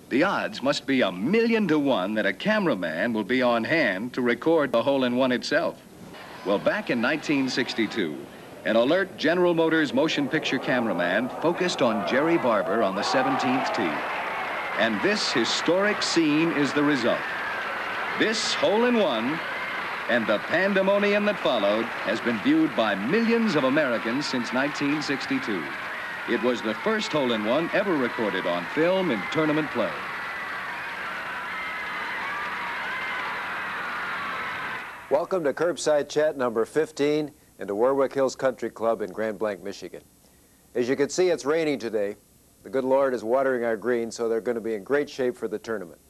The odds must be 1,000,000 to 1 that a cameraman will be on hand to record the hole-in-one itself. Well, back in 1962, an alert General Motors motion picture cameraman focused on Jerry Barber on the 17th tee. And this historic scene is the result. This hole-in-one and the pandemonium that followed has been viewed by millions of Americans since 1962. It was the first hole-in-one ever recorded on film in tournament play. Welcome to Curbside Chat number 15 and to Warwick Hills Country Club in Grand Blanc, Michigan. As you can see, it's raining today. The good Lord is watering our greens, so they're going to be in great shape for the tournament.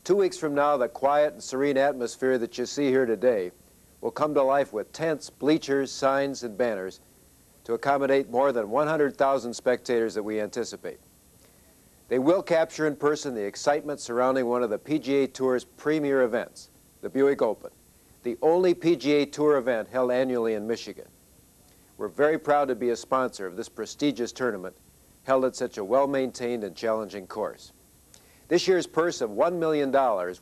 2 weeks from now, the quiet and serene atmosphere that you see here today will come to life with tents, bleachers, signs, and banners to accommodate more than 100,000 spectators that we anticipate. They will capture in person the excitement surrounding one of the PGA Tour's premier events, the Buick Open, the only PGA Tour event held annually in Michigan. We're very proud to be a sponsor of this prestigious tournament held at such a well-maintained and challenging course. This year's purse of $1 million,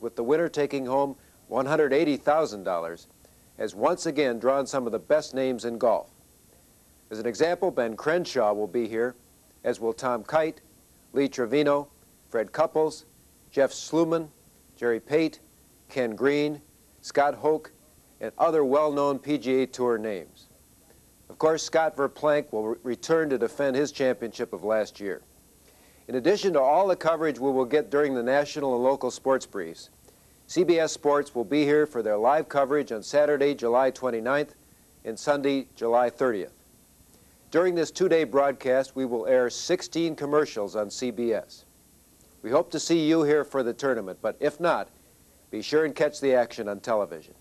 with the winner taking home $180,000, has once again drawn some of the best names in golf. As an example, Ben Crenshaw will be here, as will Tom Kite, Lee Trevino, Fred Couples, Jeff Sluman, Jerry Pate, Ken Green, Scott Hoke, and other well-known PGA Tour names. Of course, Scott Verplank will return to defend his championship of last year. In addition to all the coverage we will get during the national and local sports briefs, CBS Sports will be here for their live coverage on Saturday, July 29th and Sunday, July 30th. During this two-day broadcast, we will air 16 commercials on CBS. We hope to see you here for the tournament, but if not, be sure and catch the action on television.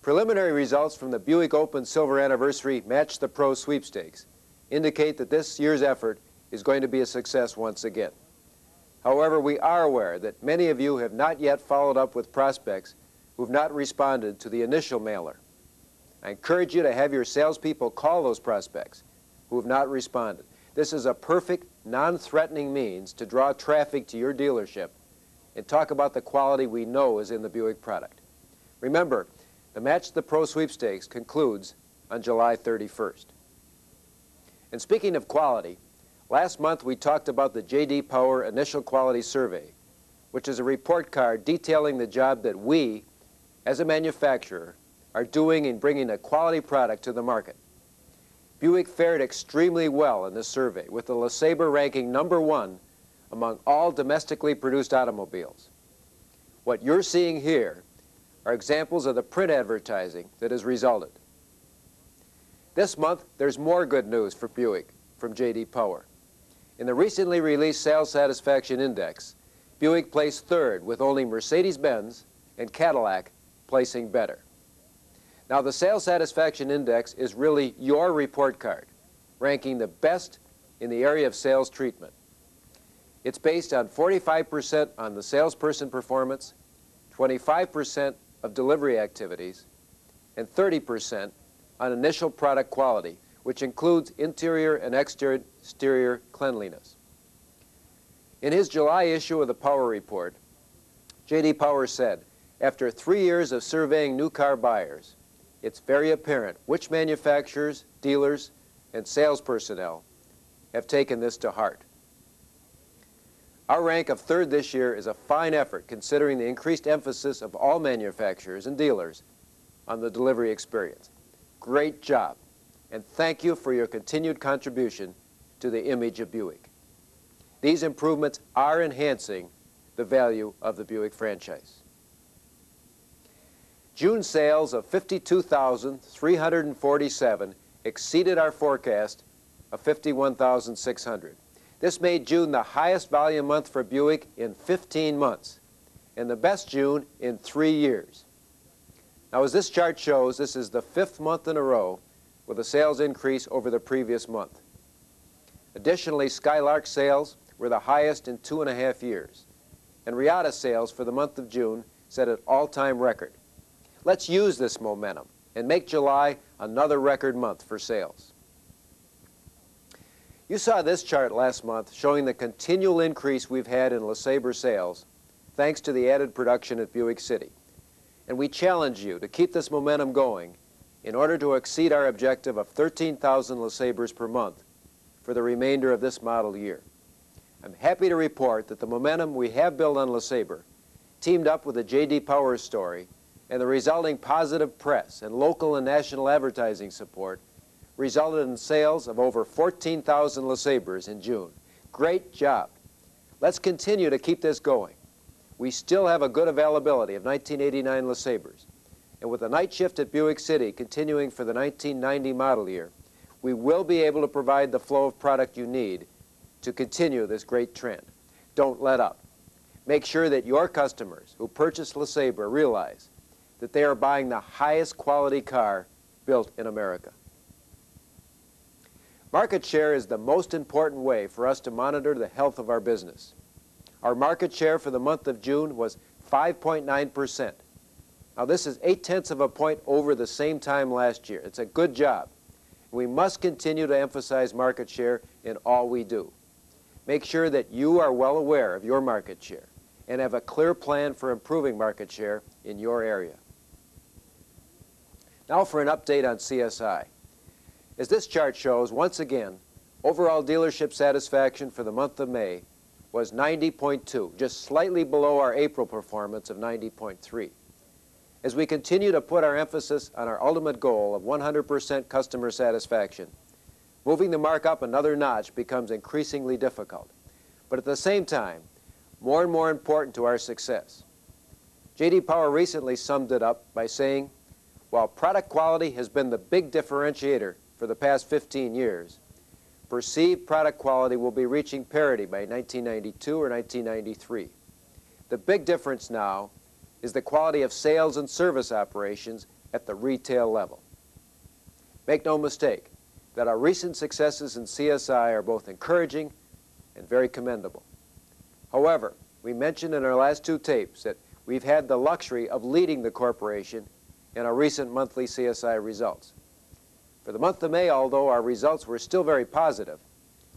Preliminary results from the Buick Open Silver Anniversary Match the Pro sweepstakes indicate that this year's effort is going to be a success once again. However, we are aware that many of you have not yet followed up with prospects who have not responded to the initial mailer. I encourage you to have your salespeople call those prospects who have not responded. This is a perfect, non-threatening means to draw traffic to your dealership and talk about the quality we know is in the Buick product. Remember, the Match the Pro sweepstakes concludes on July 31st. And speaking of quality, last month we talked about the J.D. Power Initial Quality Survey, which is a report card detailing the job that we, as a manufacturer, are doing in bringing a quality product to the market. Buick fared extremely well in this survey, with the LeSabre ranking #1 among all domestically produced automobiles. What you're seeing here are examples of the print advertising that has resulted. This month, there's more good news for Buick from J.D. Power. In the recently released Sales Satisfaction Index, Buick placed third, with only Mercedes-Benz and Cadillac placing better. Now, the Sales Satisfaction Index is really your report card, ranking the best in the area of sales treatment. It's based on 45% on the salesperson performance, 25% of delivery activities, and 30% on initial product quality, which includes interior and exterior cleanliness. In his July issue of the Power Report, J.D. Power said, after 3 years of surveying new car buyers, it's very apparent which manufacturers, dealers, and sales personnel have taken this to heart. Our rank of third this year is a fine effort considering the increased emphasis of all manufacturers and dealers on the delivery experience. Great job, and thank you for your continued contribution to the image of Buick. These improvements are enhancing the value of the Buick franchise. June sales of 52,347 exceeded our forecast of 51,600. This made June the highest volume month for Buick in 15 months and the best June in 3 years. Now, as this chart shows, this is the 5th month in a row with a sales increase over the previous month. Additionally, Skylark sales were the highest in 2.5 years, and Riata sales for the month of June set an all-time record. Let's use this momentum and make July another record month for sales. You saw this chart last month showing the continual increase we've had in LeSabre sales thanks to the added production at Buick City. And we challenge you to keep this momentum going in order to exceed our objective of 13,000 LeSabres per month for the remainder of this model year. I'm happy to report that the momentum we have built on LeSabre, teamed up with the J.D. Power story and the resulting positive press and local and national advertising support, resulted in sales of over 14,000 LeSabres in June. Great job. Let's continue to keep this going. We still have a good availability of 1989 LeSabres, and with the night shift at Buick City continuing for the 1990 model year, we will be able to provide the flow of product you need to continue this great trend. Don't let up. Make sure that your customers who purchase LeSabre realize that they are buying the highest quality car built in America. Market share is the most important way for us to monitor the health of our business. Our market share for the month of June was 5.9%. Now this is 0.8 of a point over the same time last year. It's a good job. We must continue to emphasize market share in all we do. Make sure that you are well aware of your market share and have a clear plan for improving market share in your area. Now for an update on CSI. As this chart shows, once again, overall dealership satisfaction for the month of May was 90.2, just slightly below our April performance of 90.3. As we continue to put our emphasis on our ultimate goal of 100% customer satisfaction, moving the mark up another notch becomes increasingly difficult, but at the same time, more and more important to our success. J.D. Power recently summed it up by saying, while product quality has been the big differentiator for the past 15 years, perceived product quality will be reaching parity by 1992 or 1993. The big difference now is the quality of sales and service operations at the retail level. Make no mistake that our recent successes in CSI are both encouraging and very commendable. However, we mentioned in our last two tapes that we've had the luxury of leading the corporation in our recent monthly CSI results. For the month of May, although our results were still very positive,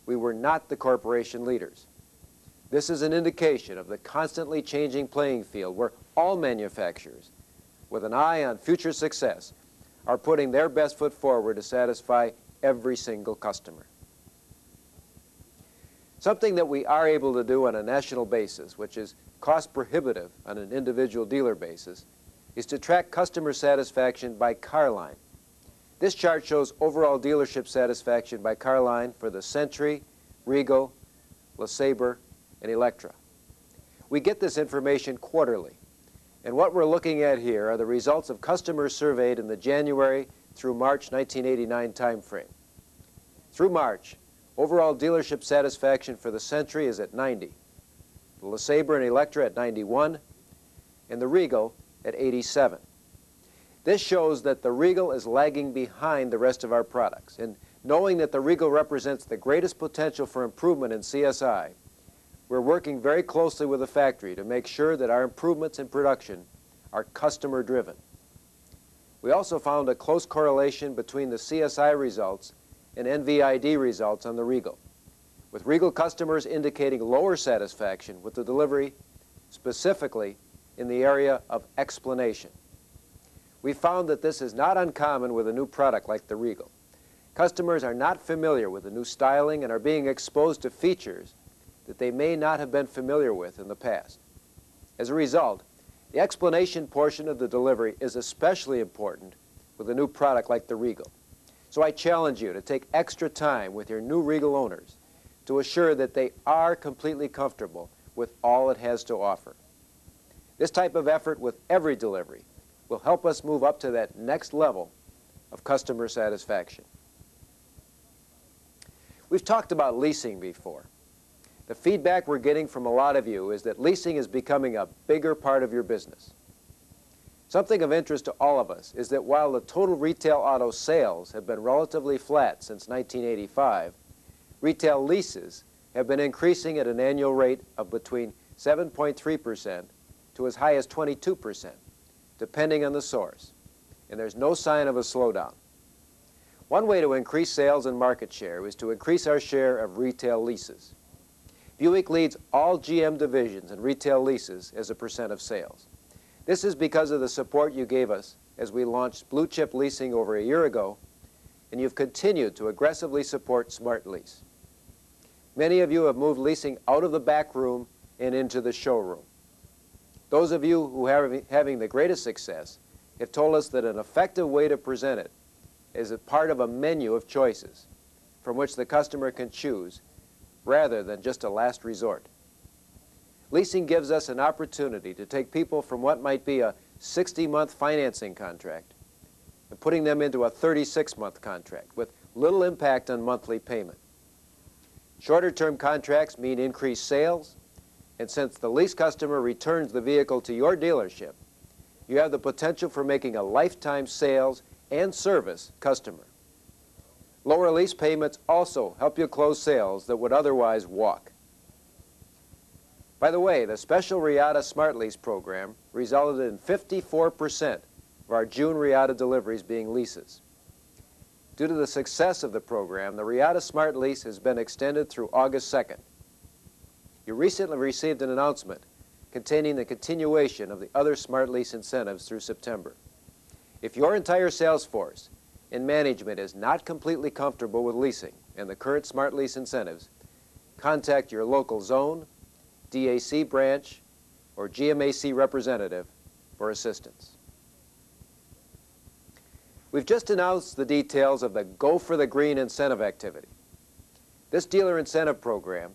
we were not the corporation leaders. This is an indication of the constantly changing playing field where all manufacturers, with an eye on future success, are putting their best foot forward to satisfy every single customer. Something that we are able to do on a national basis, which is cost prohibitive on an individual dealer basis, is to track customer satisfaction by car line. This chart shows overall dealership satisfaction by car line for the Century, Regal, LeSabre, and Electra. We get this information quarterly, and what we're looking at here are the results of customers surveyed in the January through March 1989 timeframe. Through March, overall dealership satisfaction for the Century is at 90, the LeSabre and Electra at 91, and the Regal at 87. This shows that the Regal is lagging behind the rest of our products, and knowing that the Regal represents the greatest potential for improvement in CSI, we're working very closely with the factory to make sure that our improvements in production are customer-driven. We also found a close correlation between the CSI results and NVID results on the Regal, with Regal customers indicating lower satisfaction with the delivery, specifically in the area of explanation. We found that this is not uncommon with a new product like the Regal. Customers are not familiar with the new styling and are being exposed to features that they may not have been familiar with in the past. As a result, the explanation portion of the delivery is especially important with a new product like the Regal. So I challenge you to take extra time with your new Regal owners to assure that they are completely comfortable with all it has to offer. This type of effort with every delivery will help us move up to that next level of customer satisfaction. We've talked about leasing before. The feedback we're getting from a lot of you is that leasing is becoming a bigger part of your business. Something of interest to all of us is that while the total retail auto sales have been relatively flat since 1985, retail leases have been increasing at an annual rate of between 7.3% to as high as 22%. Depending on the source, and there's no sign of a slowdown. One way to increase sales and market share is to increase our share of retail leases. Buick leads all GM divisions in retail leases as a percent of sales. This is because of the support you gave us as we launched Blue Chip Leasing over a year ago, and you've continued to aggressively support Smart Lease. Many of you have moved leasing out of the back room and into the showroom. Those of you who are having the greatest success have told us that an effective way to present it is a part of a menu of choices from which the customer can choose rather than just a last resort. Leasing gives us an opportunity to take people from what might be a 60-month financing contract and putting them into a 36-month contract with little impact on monthly payment. Shorter-term contracts mean increased sales, and since the lease customer returns the vehicle to your dealership, you have the potential for making a lifetime sales and service customer. Lower lease payments also help you close sales that would otherwise walk. By the way, the special Riata Smart Lease program resulted in 54% of our June Riata deliveries being leases. Due to the success of the program, the Riata Smart Lease has been extended through August 2nd. You recently received an announcement containing the continuation of the other Smart Lease incentives through September. If your entire sales force and management is not completely comfortable with leasing and the current Smart Lease incentives, contact your local zone, DAC branch, or GMAC representative for assistance. We've just announced the details of the Go for the Green incentive activity. This dealer incentive program,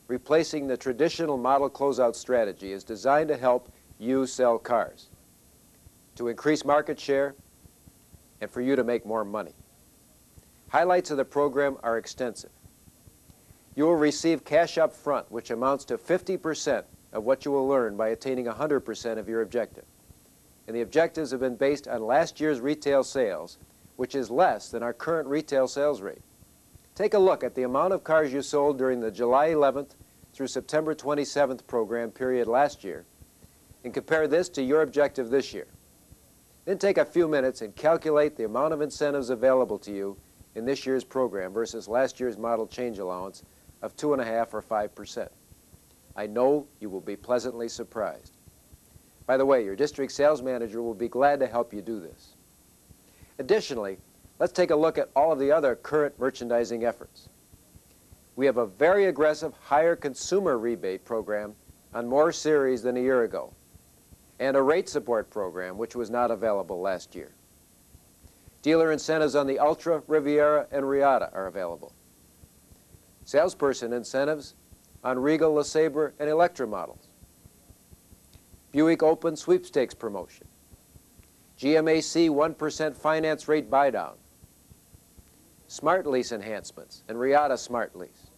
replacing the traditional model closeout strategy, is designed to help you sell cars, to increase market share, and for you to make more money. Highlights of the program are extensive. You will receive cash up front, which amounts to 50% of what you will earn by attaining 100% of your objective. And the objectives have been based on last year's retail sales, which is less than our current retail sales rate. Take a look at the amount of cars you sold during the July 11th through September 27th program period last year and compare this to your objective this year. Then take a few minutes and calculate the amount of incentives available to you in this year's program versus last year's model change allowance of 2.5% or 5%. I know you will be pleasantly surprised. By the way, your district sales manager will be glad to help you do this. Additionally, let's take a look at all of the other current merchandising efforts. We have a very aggressive higher consumer rebate program on more series than a year ago, and a rate support program which was not available last year. Dealer incentives on the Ultra, Riviera, and Riata are available. Salesperson incentives on Regal, LeSabre, and Electra models. Buick Open Sweepstakes promotion. GMAC 1% finance rate buy-down. Smart Lease enhancements and Riata Smart Lease.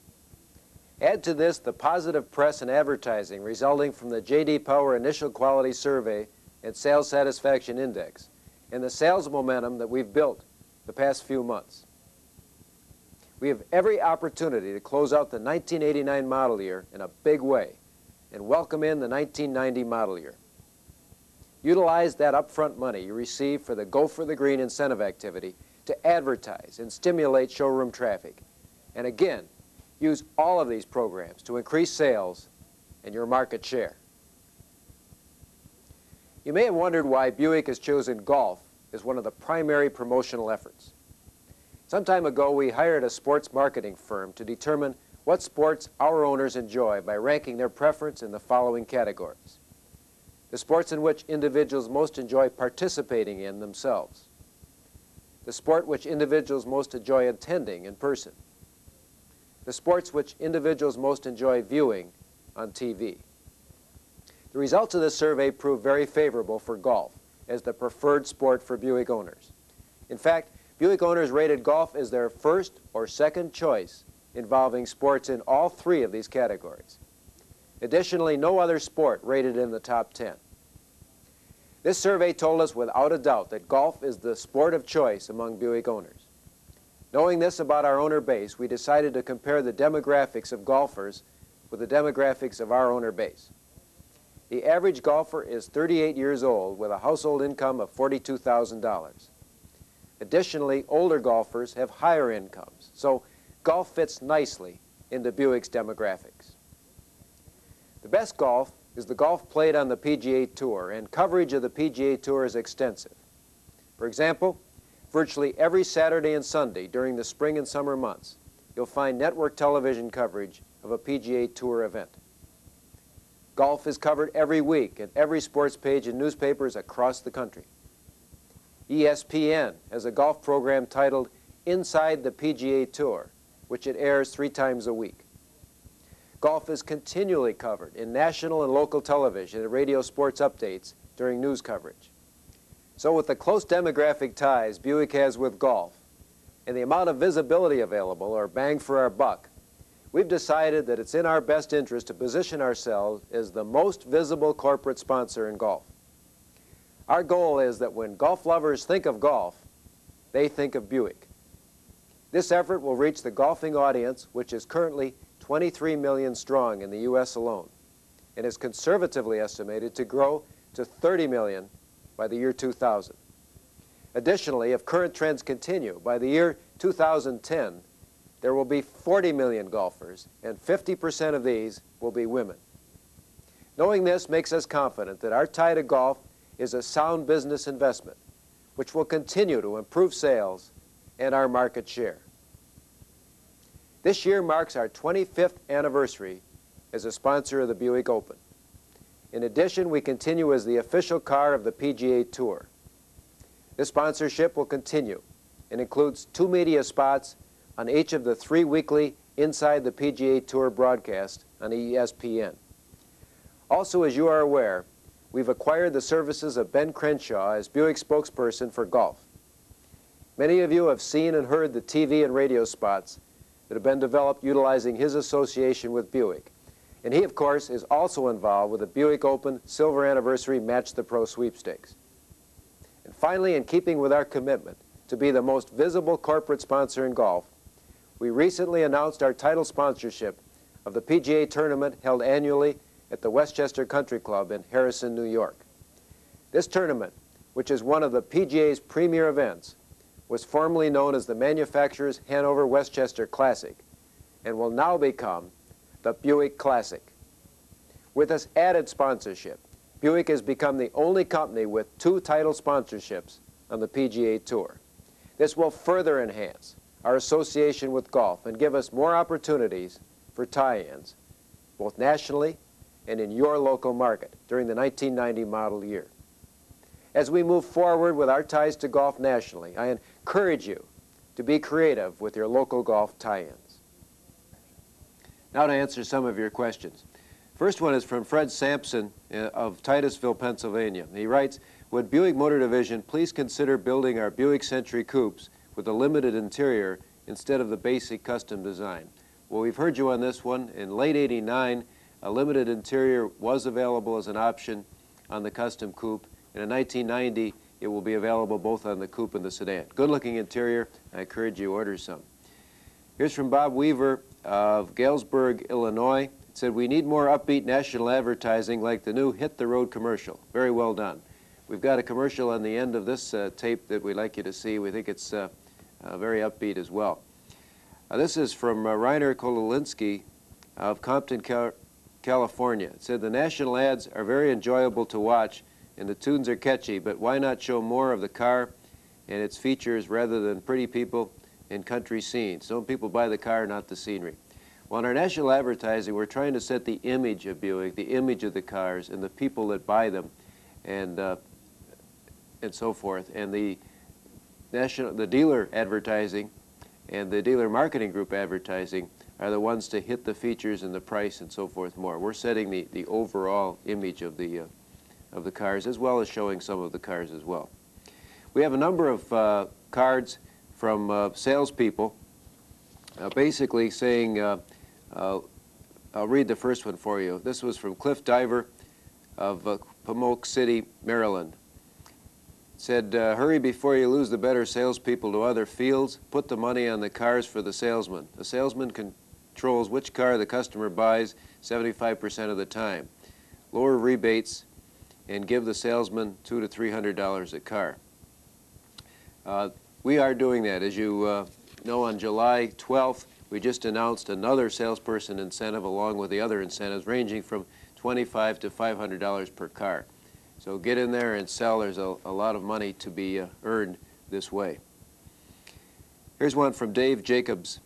Add to this the positive press and advertising resulting from the J.D. Power Initial Quality Survey and Sales Satisfaction Index, and the sales momentum that we've built the past few months. We have every opportunity to close out the 1989 model year in a big way and welcome in the 1990 model year. Utilize that upfront money you receive for the Go for the Green incentive activity to advertise and stimulate showroom traffic. And again, use all of these programs to increase sales and your market share. You may have wondered why Buick has chosen golf as one of the primary promotional efforts. Some time ago, we hired a sports marketing firm to determine what sports our owners enjoy by ranking their preference in the following categories: the sports in which individuals most enjoy participating in themselves, the sport which individuals most enjoy attending in person, the sports which individuals most enjoy viewing on TV. The results of this survey proved very favorable for golf as the preferred sport for Buick owners. In fact, Buick owners rated golf as their first or second choice involving sports in all three of these categories. Additionally, no other sport rated in the top 10. This survey told us without a doubt that golf is the sport of choice among Buick owners. Knowing this about our owner base, we decided to compare the demographics of golfers with the demographics of our owner base. The average golfer is 38 years old with a household income of $42,000. Additionally, older golfers have higher incomes, so golf fits nicely into Buick's demographics. The best golf is the golf played on the PGA Tour, and coverage of the PGA Tour is extensive. For example, virtually every Saturday and Sunday during the spring and summer months, you'll find network television coverage of a PGA Tour event. Golf is covered every week in every sports page in newspapers across the country. ESPN has a golf program titled Inside the PGA Tour, which it airs 3 times a week. Golf is continually covered in national and local television and radio sports updates during news coverage. So with the close demographic ties Buick has with golf and the amount of visibility available, or bang for our buck, we've decided that it's in our best interest to position ourselves as the most visible corporate sponsor in golf. Our goal is that when golf lovers think of golf, they think of Buick. This effort will reach the golfing audience, which is currently 23 million strong in the U.S. alone, and is conservatively estimated to grow to 30 million by the year 2000. Additionally, if current trends continue, by the year 2010, there will be 40 million golfers, and 50% of these will be women. Knowing this makes us confident that our tie to golf is a sound business investment, which will continue to improve sales and our market share. This year marks our 25th anniversary as a sponsor of the Buick Open. In addition, we continue as the official car of the PGA Tour. This sponsorship will continue and includes 2 media spots on each of the 3 weekly Inside the PGA Tour broadcasts on ESPN. Also, as you are aware, we've acquired the services of Ben Crenshaw as Buick spokesperson for golf. Many of you have seen and heard the TV and radio spots that have been developed utilizing his association with Buick. And he, of course, is also involved with the Buick Open Silver Anniversary Match the Pro sweepstakes. And finally, in keeping with our commitment to be the most visible corporate sponsor in golf, we recently announced our title sponsorship of the PGA Tournament held annually at the Westchester Country Club in Harrison, New York. This tournament, which is one of the PGA's premier events, was formerly known as the Manufacturers Hanover Westchester Classic and will now become the Buick Classic. With this added sponsorship, Buick has become the only company with 2 title sponsorships on the PGA Tour. This will further enhance our association with golf and give us more opportunities for tie-ins, both nationally and in your local market during the 1990 model year. As we move forward with our ties to golf nationally, I encourage you to be creative with your local golf tie-ins. Now to answer some of your questions. First one is from Fred Sampson of Titusville, Pennsylvania. He writes, would Buick Motor Division please consider building our Buick Century coupes with a limited interior instead of the basic custom design? Well, we've heard you on this one. In late '89, a limited interior was available as an option on the custom coupe, and in 1990, it will be available both on the coupe and the sedan. Good-looking interior. I encourage you to order some. Here's from Bob Weaver of Galesburg, Illinois. It said, we need more upbeat national advertising like the new Hit the Road commercial. Very well done. We've got a commercial on the end of this tape that we'd like you to see. We think it's very upbeat as well. This is from Reiner Kololinski of Compton, California. It said, the national ads are very enjoyable to watch and the tunes are catchy, but why not show more of the car and its features rather than pretty people and country scenes? Some people buy the car, not the scenery. Well, in our national advertising, we're trying to set the image of Buick, the image of the cars, and the people that buy them, and so forth. And the dealer advertising and the dealer marketing group advertising are the ones to hit the features and the price and so forth more. We're setting the overall image of the cars, as well as showing some of the cars as well. We have a number of cards from salespeople, basically saying, I'll read the first one for you. This was from Cliff Diver of Pomoke City, Maryland. It said, hurry before you lose the better salespeople to other fields. Put the money on the cars for the salesman. The salesman controls which car the customer buys 75% of the time. Lower rebates and give the salesman $200 to $300 a car. We are doing that. As you know, on July 12th, we just announced another salesperson incentive along with the other incentives ranging from $25 to $500 per car. So get in there and sell. There's a lot of money to be earned this way. Here's one from Dave Jacobs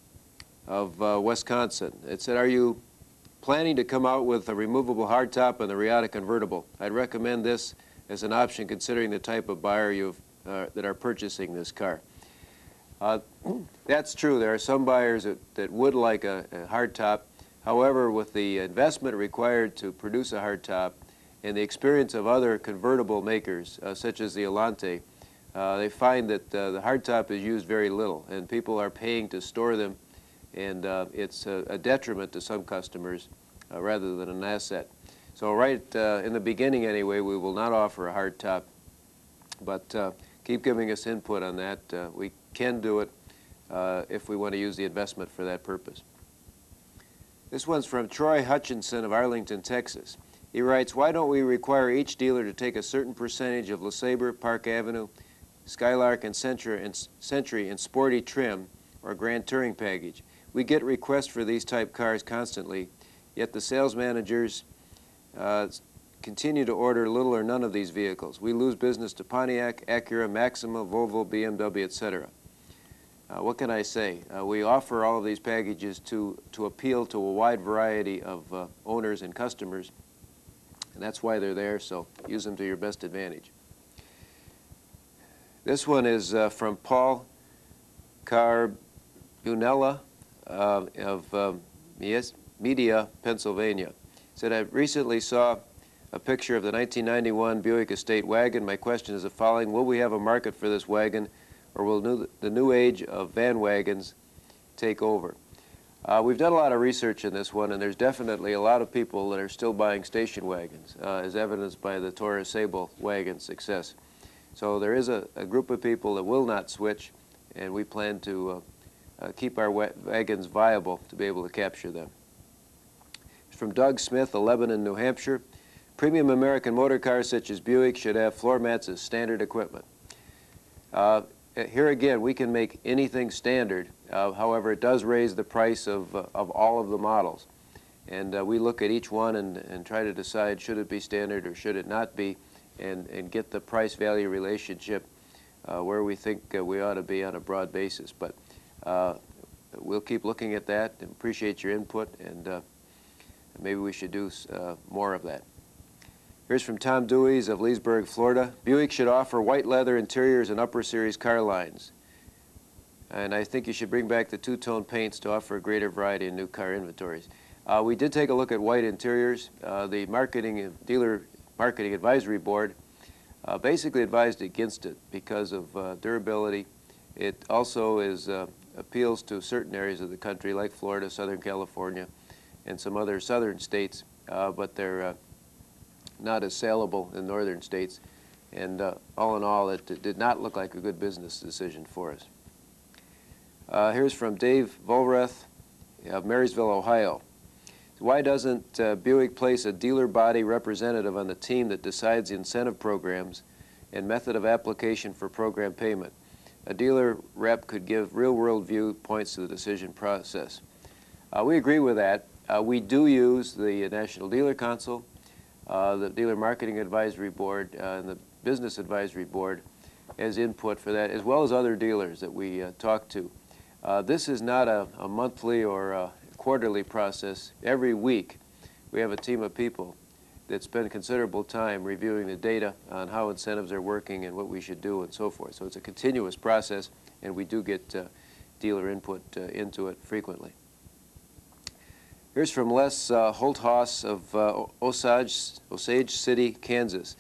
of Wisconsin. It said, are you planning to come out with a removable hardtop on the Riata convertible? I'd recommend this as an option considering the type of buyer that are purchasing this car. That's true. There are some buyers that would like a hardtop. However, with the investment required to produce a hardtop and the experience of other convertible makers, such as the Elante, they find that the hardtop is used very little, and people are paying to store them, and it's a detriment to some customers rather than an asset. So right in the beginning anyway, we will not offer a hardtop, but keep giving us input on that. We can do it if we want to use the investment for that purpose. This one's from Troy Hutchinson of Arlington, Texas. He writes, why don't we require each dealer to take a certain percentage of LeSabre, Park Avenue, Skylark, and Century in sporty trim or Grand Touring package? We get requests for these type cars constantly, yet the sales managers continue to order little or none of these vehicles. We lose business to Pontiac, Acura, Maxima, Volvo, BMW, etc. What can I say? We offer all of these packages to appeal to a wide variety of owners and customers, and that's why they're there, so use them to your best advantage. This one is from Paul Carbunella of Media, Pennsylvania. He said, I recently saw a picture of the 1991 Buick Estate wagon. My question is the following: will we have a market for this wagon, or will the new age of van wagons take over? We've done a lot of research in this one, and there's definitely a lot of people that are still buying station wagons, as evidenced by the Taurus Sable wagon success. So there is a group of people that will not switch, and we plan to keep our wagons viable to be able to capture them. It's from Doug Smith of Lebanon, New Hampshire. Premium American motor cars such as Buick should have floor mats as standard equipment. Here again, we can make anything standard. However, it does raise the price of all of the models. And we look at each one and try to decide should it be standard or should it not be, and get the price-value relationship where we think we ought to be on a broad basis. But we'll keep looking at that and appreciate your input, and maybe we should do more of that. Here's from Tom Dewey's of Leesburg, Florida. Buick should offer white leather interiors and upper series car lines. And I think you should bring back the two-tone paints to offer a greater variety in new car inventories. We did take a look at white interiors. The Dealer Marketing Advisory Board basically advised against it because of durability. It also appeals to certain areas of the country like Florida, Southern California, and some other southern states, but they're not as saleable in northern states, and all in all, it did not look like a good business decision for us. Here's from Dave Volrath of Marysville, Ohio. Why doesn't Buick place a dealer body representative on the team that decides the incentive programs and method of application for program payment? A dealer rep could give real-world viewpoints to the decision process. We agree with that. We do use the National Dealer Council, the Dealer Marketing Advisory Board, and the Business Advisory Board as input for that, as well as other dealers that we talk to. This is not a monthly or a quarterly process. Every week we have a team of people that spend considerable time reviewing the data on how incentives are working and what we should do and so forth. So it's a continuous process, and we do get dealer input into it frequently. Here's from Les Holthaus of Osage City, Kansas.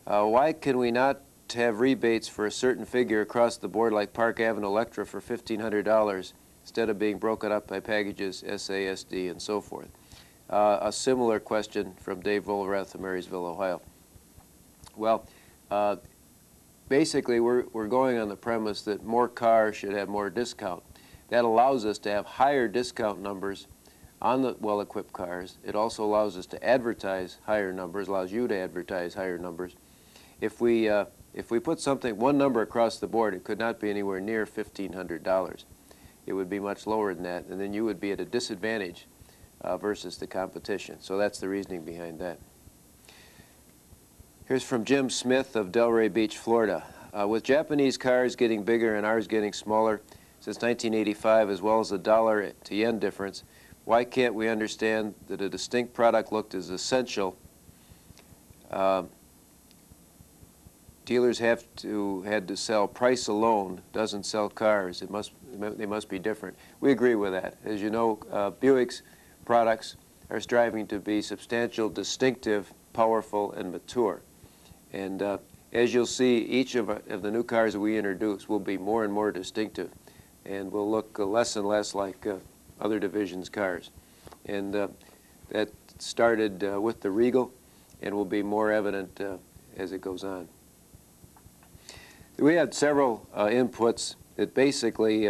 Why can we not have rebates for a certain figure across the board like Park Avenue Electra for $1,500 instead of being broken up by packages, SASD, and so forth? A similar question from Dave Volrath of Marysville, Ohio. Well, basically we're going on the premise that more cars should have more discount. That allows us to have higher discount numbers on the well-equipped cars. It also allows us to advertise higher numbers, allows you to advertise higher numbers. If we if we put one number across the board, it could not be anywhere near $1,500. It would be much lower than that, and then you would be at a disadvantage versus the competition. So that's the reasoning behind that. Here's from Jim Smith of Delray Beach, Florida. With Japanese cars getting bigger and ours getting smaller since 1985, as well as the dollar to yen difference, why can't we understand that a distinct product look is essential? Dealers had to sell price alone, doesn't sell cars. They must be different. We agree with that. As you know, Buick's products are striving to be substantial, distinctive, powerful, and mature. And as you'll see, each of the new cars that we introduce will be more and more distinctive and will look less and less like other divisions' cars. And that started with the Regal and will be more evident as it goes on. We had several inputs that basically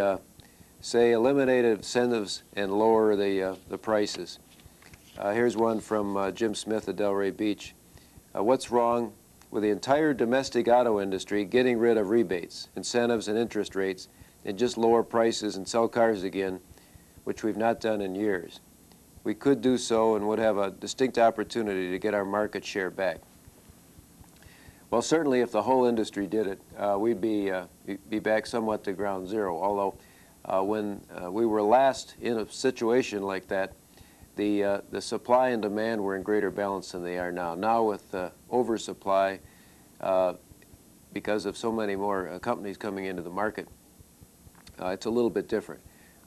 say eliminate incentives and lower the prices. Here's one from Jim Smith at Delray Beach. What's wrong with the entire domestic auto industry getting rid of rebates, incentives, and interest rates and just lower prices and sell cars again, which we've not done in years? We could do so and would have a distinct opportunity to get our market share back. Well, certainly if the whole industry did it, we'd be back somewhat to ground zero, although when we were last in a situation like that, the supply and demand were in greater balance than they are now. Now with oversupply, because of so many more companies coming into the market, it's a little bit different.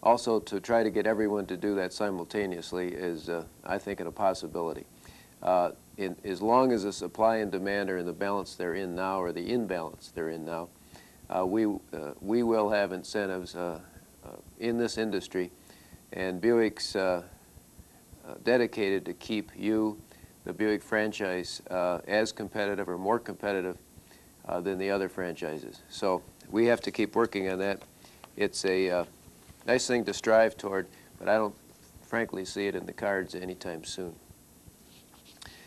Also, to try to get everyone to do that simultaneously is, I think, a possibility. As long as the supply and demand are in the balance they're in now, or the imbalance they're in now, we will have incentives in this industry, and Buick's dedicated to keep you, the Buick franchise, as competitive or more competitive than the other franchises. So we have to keep working on that. It's a nice thing to strive toward, but I don't frankly see it in the cards anytime soon.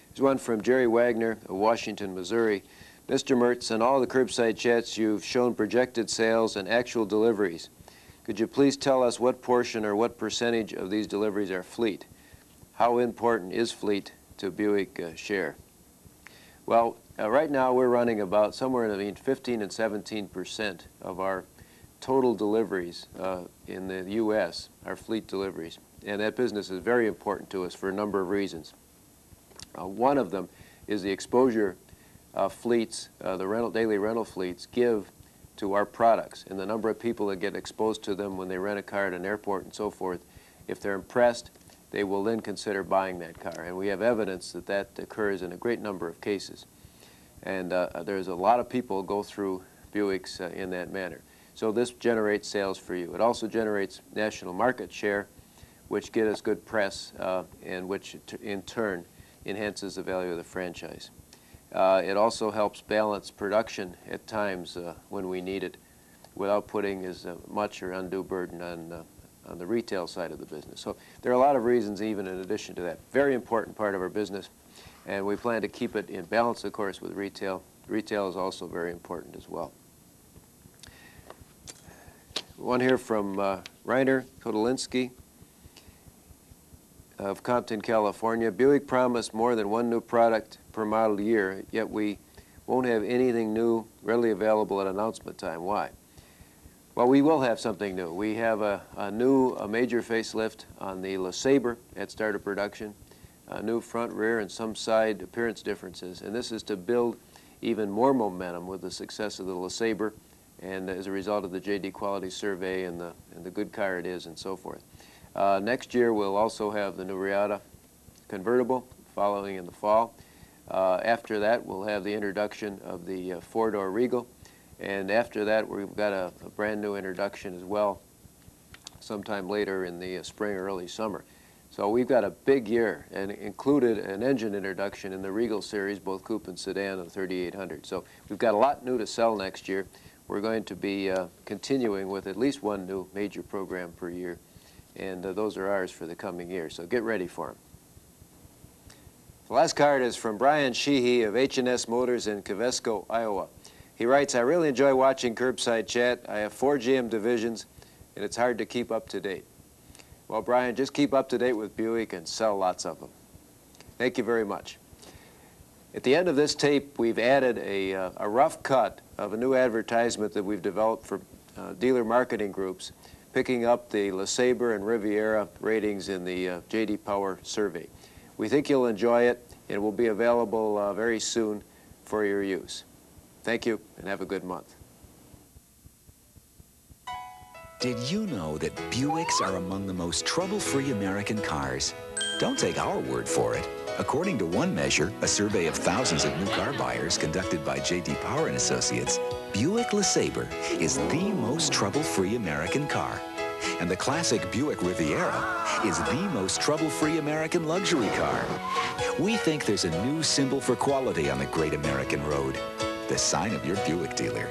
Here's one from Jerry Wagner of Washington, Missouri. Mr. Mertz, in all the curbside chats you've shown projected sales and actual deliveries. Could you please tell us what portion or what percentage of these deliveries are fleet? How important is fleet to Buick share? Well, right now we're running about somewhere between 15 and 17% of our total deliveries in the U.S. are fleet deliveries. And that business is very important to us for a number of reasons. One of them is the exposure fleets, the daily rental fleets, give to our products, and the number of people that get exposed to them when they rent a car at an airport and so forth. If they're impressed, they will then consider buying that car, and we have evidence that that occurs in a great number of cases. And there's a lot of people go through Buicks in that manner. So this generates sales for you. It also generates national market share, which get us good press, and which in turn enhances the value of the franchise. It also helps balance production at times when we need it without putting as much or undue burden on the retail side of the business. So there are a lot of reasons even in addition to that. Very important part of our business, and we plan to keep it in balance, of course, with retail. Retail is also very important as well. One here from Reiner Kodolinski of Compton, California. Buick promised more than one new product per model year, yet we won't have anything new readily available at announcement time. Why? Well, we will have something new. We have a major facelift on the LeSabre at start of production, a new front, rear, and some side appearance differences, and this is to build even more momentum with the success of the LeSabre and as a result of the J.D. Quality Survey and the good car it is and so forth. Next year we'll also have the new Reata convertible following in the fall. After that we'll have the introduction of the four-door Regal, and after that we've got a brand new introduction as well sometime later in the spring or early summer. So we've got a big year, and included an engine introduction in the Regal series, both coupe and sedan, and 3800. So we've got a lot new to sell next year. We're going to be continuing with at least one new major program per year, and those are ours for the coming year, so get ready for them. The last card is from Brian Sheehy of H&S Motors in Covesco, Iowa. He writes, I really enjoy watching Curbside Chat. I have 4 GM divisions, and it's hard to keep up to date. Well, Brian, just keep up to date with Buick and sell lots of them. Thank you very much. At the end of this tape, we've added a rough cut of a new advertisement that we've developed for dealer marketing groups, picking up the LeSabre and Riviera ratings in the J.D. Power survey. We think you'll enjoy it. It will be available very soon for your use. Thank you, and have a good month. Did you know that Buicks are among the most trouble-free American cars? Don't take our word for it. According to one measure, a survey of thousands of new car buyers conducted by J.D. Power and Associates, Buick LeSabre is the most trouble-free American car. And the classic Buick Riviera is the most trouble-free American luxury car. We think there's a new symbol for quality on the great American road. The sign of your Buick dealer.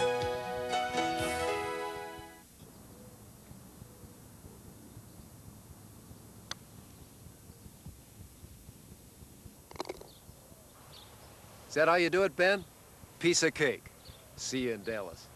Is that how you do it, Ben? Piece of cake. See you in Dallas.